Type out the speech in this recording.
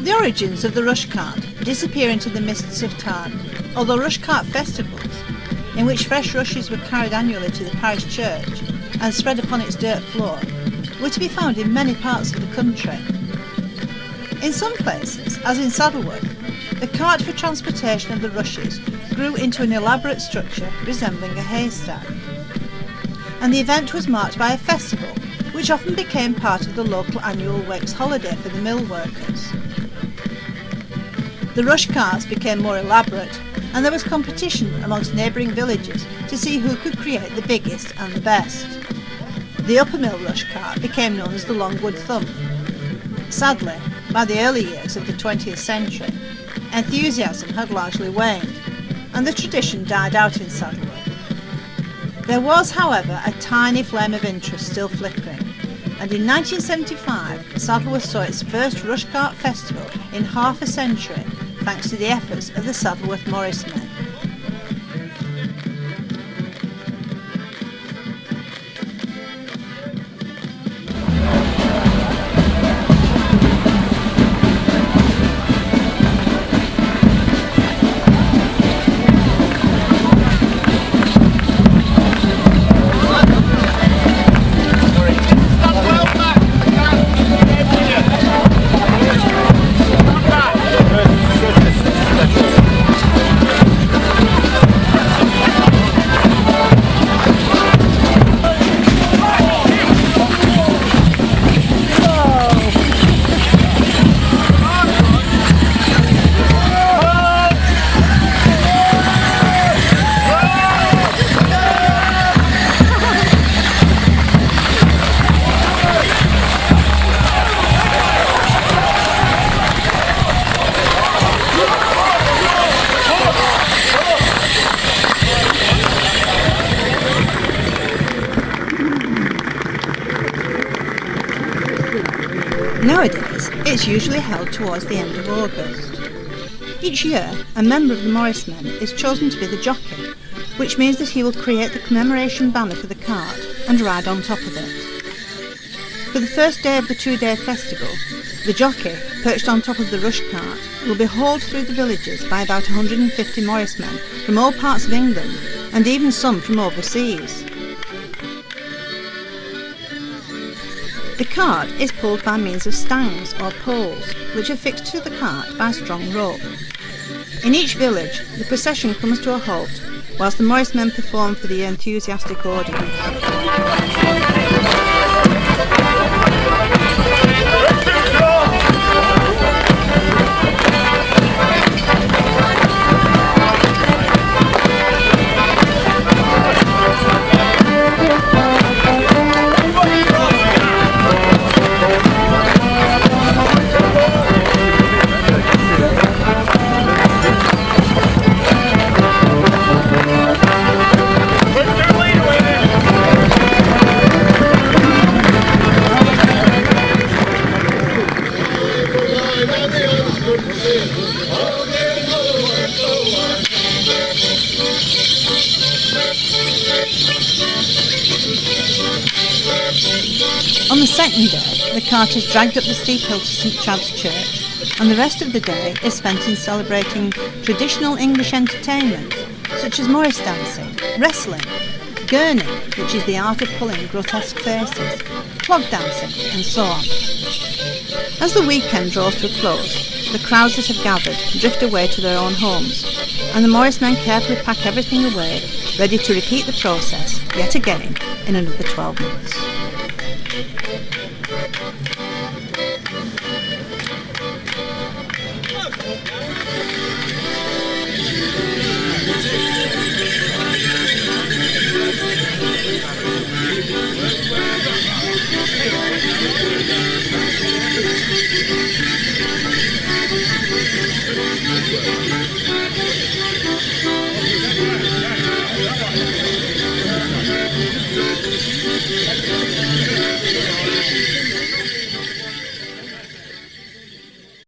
The origins of the Rushcart disappear into the mists of time, although Rushcart festivals, in which fresh rushes were carried annually to the parish church and spread upon its dirt floor, were to be found in many parts of the country. In some places, as in Saddleworth, the cart for transportation of the rushes grew into an elaborate structure resembling a haystack, and the event was marked by a festival which often became part of the local annual Wakes holiday for the mill workers. The rush carts became more elaborate, and there was competition amongst neighbouring villages to see who could create the biggest and the best. The upper mill rush cart became known as the Longwood Thump. Sadly, by the early years of the 20th century, enthusiasm had largely waned, and the tradition died out in Saddleworth. There was, however, a tiny flame of interest still flickering, and in 1975 Saddleworth saw its first Rushcart festival in half a century, thanks to the efforts of the Saddleworth Morris men. Nowadays, it's usually held towards the end of August. Each year, a member of the Morris men is chosen to be the jockey, which means that he will create the commemoration banner for the cart and ride on top of it. For the first day of the 2-day festival, the jockey, perched on top of the rush cart, will be hauled through the villages by about 150 Morris men from all parts of England, and even some from overseas. The cart is pulled by means of stangs or poles, which are fixed to the cart by a strong rope. In each village, the procession comes to a halt, whilst the Morris men perform for the enthusiastic audience. On the second day, the cart is dragged up the steep hill to St Chad's Church, and the rest of the day is spent in celebrating traditional English entertainment, such as Morris dancing, wrestling, gurning, which is the art of pulling grotesque faces, clog dancing, and so on. As the weekend draws to a close, the crowds that have gathered drift away to their own homes, and the Morris men carefully pack everything away, ready to repeat the process yet again in another 12 months.